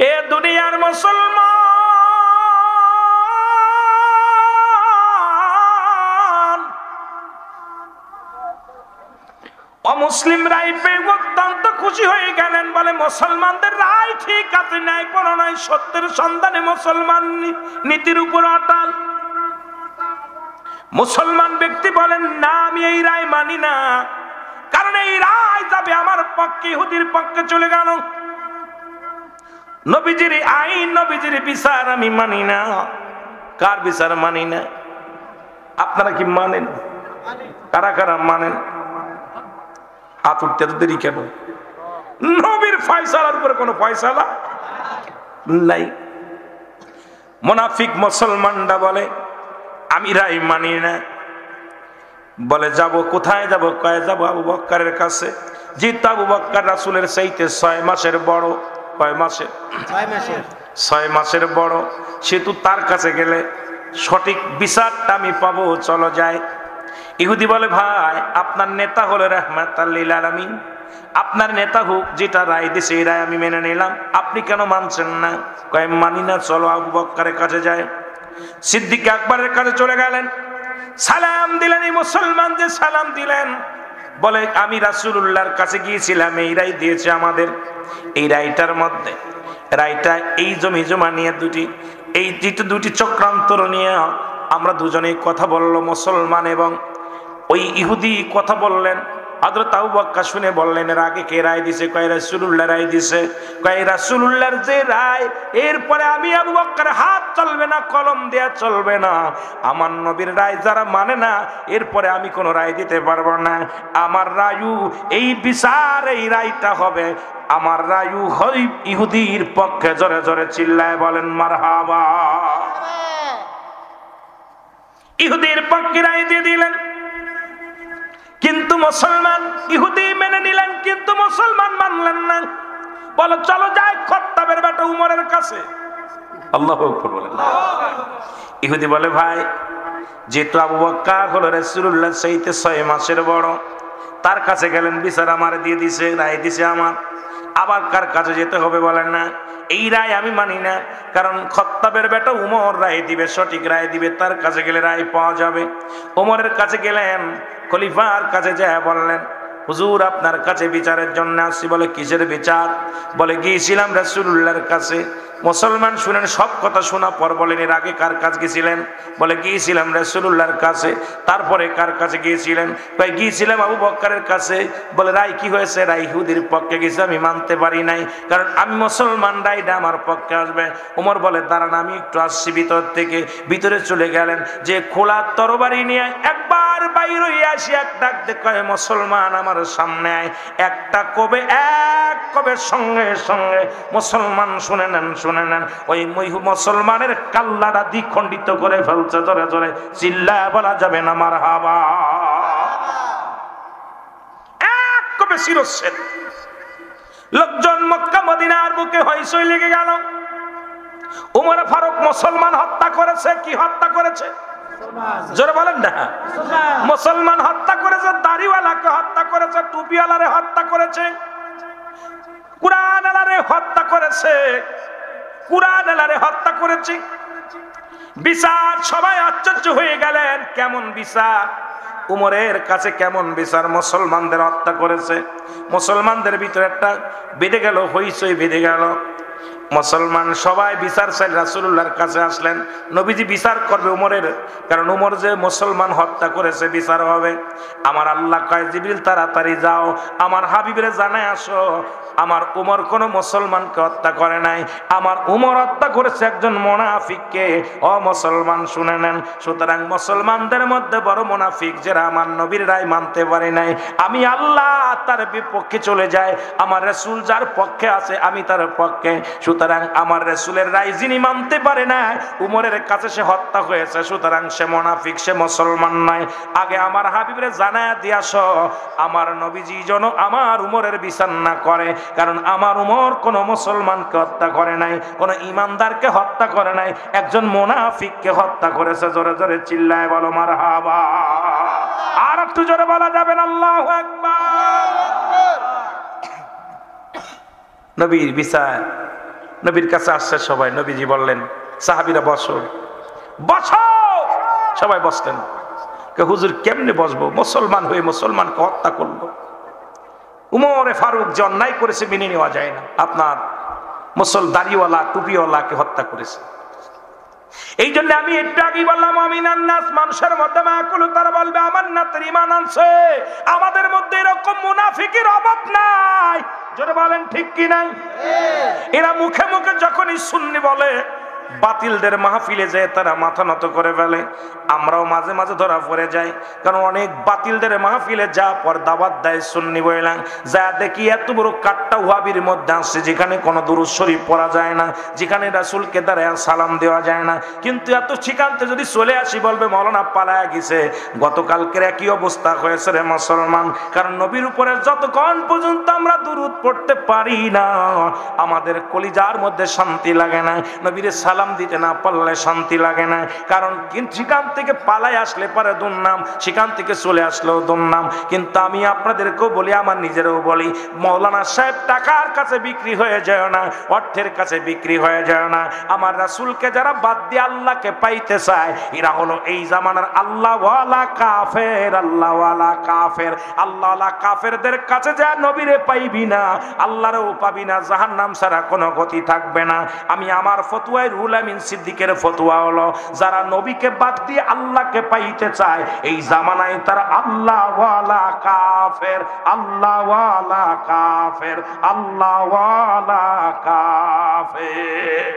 এ দুনিয়ার মুসলমান অমুসলিম রায় পেয়ে অত্যন্ত খুশি হয়ে গেলেন। বলে মুসলমানদের রায় ঠিক আছে, ন্যায় পরায়ণ, সত্যের সন্ধানে মুসলমান নীতির উপর অটল। মুসলমান ব্যক্তি বলেন, না, আমি এই রায় মানি না, কারণ এই রায় যাবে আমার পক্ষে, ইহুদির পক্ষে চলে গেল। নবীজির আইন, নবীজির বিচার আমি মানি না। কার বিচার মানি না? আপনারা কি মানেন? কারা কারা মানেন? হাত উঠতে এত দেরি কেন? নবীর ফয়সালার উপরে কোনো ফয়সালা নাই। মুনাফিক মুসলমানরা বলে, আমি রায় মানি না। বলে যাব কোথায় যাব? কয়ে যাব আবু বক্করের কাছে। যেহেতু আবু বক্কর রাসূলের চাইতে 6 মাসের বড়। কয় মাসের? 6 মাসের বড়। সেহেতু তার কাছে গেলে সঠিক বিচারটা আমি পাবো, চলো যাই। ইহুদি বলে, ভাই আপনার নেতা হলো রাহমাতাল লিল আলামিন, আপনার নেতা হোক, যেটা রায় দিছে এই রায় আমি মেনে নিলাম, আপনি কেন মানছেন না? কয় মানি না, চলো আবু বক্করের কাছে যায়। সিদ্দিক আকবরের কাছে চলে গেলেন, সালাম দিলেন। এই মুসলমান যে সালাম দিলেন, বলে আমি রাসূলুল্লাহর কাছে গিয়েছিলাম, এই রায় দিয়েছে আমাদের। এই রায়টার মধ্যে, রায়টা এই জমি জমা নিয়ে দুটি চক্রান্তর নিয়ে আমরা দুজনেই কথা বলল, মুসলমান এবং ওই ইহুদি কথা বললেন। হযরত আবু বকর শুনে বললেন, এর আগে কে রায় দিছে? কয় রাসূলুল্লাহ রায় দিছে। কয় রাসূলুল্লাহর যে রায়, এরপরে আমি আবু বকর হাত চলবে না, কলম দেয়া চলবে না। আমার নবীর রায় যারা মানে না, এরপরে আমি কোনো রায় দিতে পারবো না। আমার রায়ু, এই বিচার, এই রায়টা হবে, আমার রায়ু হয় ইহুদির পক্ষে। জোরে জোরে চিল্লায় বলেন মারহাবা। ইহুদির পক্ষে রায় দিয়ে দিলেন, কিন্তু মুসলমান, ইহুদি মেনে নিলেন, কিন্তু মুসলমান মানলেন না। বলো চলো যাই খাত্তাবের বেটা উমরের কাছে। আল্লাহু আকবার বলেন। ইহুদি বলে, ভাই যেহেতু আবু বকর হলো রাসূলুল্লাহ চাইতে 6 মাসের বড়, তার কাছে গেলেন, বিচার আমার দিয়ে দিছে, রায় দিছে আমার, আবার কার কাছে যেতে হবে? বলেন না, এই রায় আমি মানি না, কারণ খাত্তাবের বেটা উমর রায় দিবে, সঠিক রায় দিবে, তার কাছে গেলে রায় পাওয়া যাবে। উমরের কাছে গেলেন, খলিফার কাছে যায় বললেন, হুজুর আপনার কাছে বিচারের জন্য আসছি। বলে কিসের বিচার? বলে গিয়েছিলাম রাসূলুল্লাহর কাছে। মুসলমান শুনেন, সব কথা শোনা পর বলেন, এর আগে কার কাছে গিয়েছিলেন? বলে গিয়েছিলাম রাসূলুল্লাহর কাছে। তারপরে কার কাছে গিয়েছিলেন? ভাই গিয়েছিলাম আবু বকরের কাছে। বলে রায় কি হয়েছে? রায় ইহুদির পক্ষে গেছে, আমি মানতে পারি নাই, কারণ আমি মুসলমান, রায়টা আমার পক্ষে আসবে। ওমর বলে, দাঁড়ান আমি একটু আসছি ভিতর থেকে। ভিতরে চলে গেলেন, যে খোলা তরবারি নিয়ে একবার বাইর হয়ে আসি, এক ডাক দেখে, মুসলমান আমার সামনে আয়। একটা কবে, এক কবের সঙ্গে সঙ্গে মুসলমান শুনে নেন, শুনে নেন, ওই মুসলমানের কাল্লাটা দ্বিখণ্ডিত করে ফেলছে। জোরে জোরে চিল্লায় বলা যাবে না মারহাবা। এক কবে শিরচ্ছেদ। লোকজন মক্কা মদিনার বুকে হইচই লেগে গেল। উমর ফারুক মুসলমান হত্যা করেছে। কি হত্যা করেছে? জোরে বলেন না। মুসলমান হত্যা করেছে, দাড়িওয়ালাকে হত্যা করেছে, টুপিওয়ালারে হত্যা করেছে, কুরআন আলারে হত্যা করেছে, কুরআন আলারে হত্যা করেছে। বিচার, সবাই আশ্চর্য হয়ে গেলেন, কেমন বিচার? উমরের কাছে কেমন বিচার? মুসলমানদের হত্যা করেছে। মুসলমানদের ভিতরে একটা বেঁধে গেল, হইচই বেঁধে গেল। মুসলমান সবাই বিচার চাই রাসূলুল্লাহর কাছে আসলেন। নবীজি বিচার করবে উমরের, কারণ উমর যে মুসলমান হত্যা করেছে, বিচার হবে। আমার আল্লাহ কয়, জিবরিল তাড়াতাড়ি যাও, আমার হাবিবের জানায় আসো, আমার উমর কোন মুসলমানকে হত্যা করে নাই, আমার উমর হত্যা করেছে একজন মুনাফিককে। ও মুসলমান শুনে নেন। সুতরাং মুসলমানদের মধ্যে বড় মুনাফিক যারা আমার নবীর রায় মানতে পারে নাই, আমি আল্লাহ তার বিপক্ষে চলে যায়। আমার রাসূল যার পক্ষে আছে, আমি তার পক্ষে। সুতরাং আমার রাসূলের রায় যিনি মানতে পারে না, উমরের কাছে সে হত্যা হয়েছে, সুতরাং সে মুনাফিক, সে মুসলমান নয়। আগে আমার হাবিবরে জানায়া দিয়াস, আমার নবীজি যেন আমার উমরের বিচার না করে, কারণ আমার উমর কোন মুসলমানকে হত্যা করে নাই, কোন ইমানদারকে হত্যা করে নাই, একজন মুনাফিককে হত্যা করেছে। জোরে জোরে চিল্লায় বলো মারহাবা। আর একটু জোরে বলা যাবে না আল্লাহু আকবার। নবীর বিচার নবীর কাছে আসছে সবাই। নবীজি বললেন, সাহাবীরা বসো বসো। সবাই বসলেন। হুজুর কেমনে বসবো? মুসলমান হয়ে মুসলমানকে হত্যা করলো। উমরে ফারুক যে অন্যায় করেছে মেনে নেওয়া যায় না। আপনার দাড়িওয়ালা টুপিওয়ালাকে হত্যা করেছে। এই জন্য আমি একটু আগেই বললাম, আমিনান নাস, মানুষের মধ্যে মাকুল, তারা বলবে আমার নাতের ঈমান আনছে। আমাদের মধ্যে এরকম মুনাফিকের অভাব নাই। জোরে বলেন ঠিক কি নাই? এরা মুখে মুখে যখনই সুন্নি বলে, বাতিলদের মাহফিলে যায় তারা মাথা নত করে ফেলে। আমরাও মাঝে মাঝে ধরা পড়ে যাই, কারণ অনেক বাতিলদের মাহফিলে যা পর দাওয়াত দেয় সুন্নি বইলাম, যা দেখি এত বড় কাট্টা ওয়াহাবির মধ্যে আসছে, যেখানে কোনো দুরূদ শরীফ পড়া যায় না, যেখানে রাসূলকে দাঁড়ায় সালাম দেওয়া যায় না। কিন্তু এত ঠিকানতে যদি চলে আসি, বলবে মৌলানা পালায়া গেছে। গতকালকের একই অবস্থা হয়েছে রে মুসলমান। কারণ নবীর উপরে যতক্ষণ পর্যন্ত আমরা দুরূদ পড়তে পারি না, আমাদের কলিজার মধ্যে শান্তি লাগে না। নবীর সালাম দিতে না পারলে শান্তি লাগে না। কারণ সেখান থেকে পালাই আসলে পরে দুর্নাম, সেখান থেকে চলে আসলেও দুর্নাম। কিন্তু আমি আপনাদেরকেও বলি, আমার নিজেরও বলি, মৌলানা সাহেব টাকার কাছে বিক্রি হয়ে যায় না, অর্থের কাছে বিক্রি হয়ে যায় না। আমার রাসূলকে যারা বাদ দিয়ে আল্লাহকে পাইতে চায়, এরা হলো এই জামানার আল্লাহওয়ালা কাফের। আল্লাহওয়ালা কাফের, আল্লাহওয়ালা কাফেরদের কাছে যা নবীরে পাইবি না, আল্লাহরও পাবি না, জাহান্নাম ছাড়া কোনো গতি থাকবে না। আমি আমার ফতোয়ায় রুহুল আমিন সিদ্দিকের ফতোয়া হলো, যারা নবীকে বাদ দিয়ে আল্লাহকে পাইতে চায়, এই জামানায় তারা আল্লাহওয়ালা কাফের। আল্লাহওয়ালা কাফের, আল্লাহওয়ালা কাফের।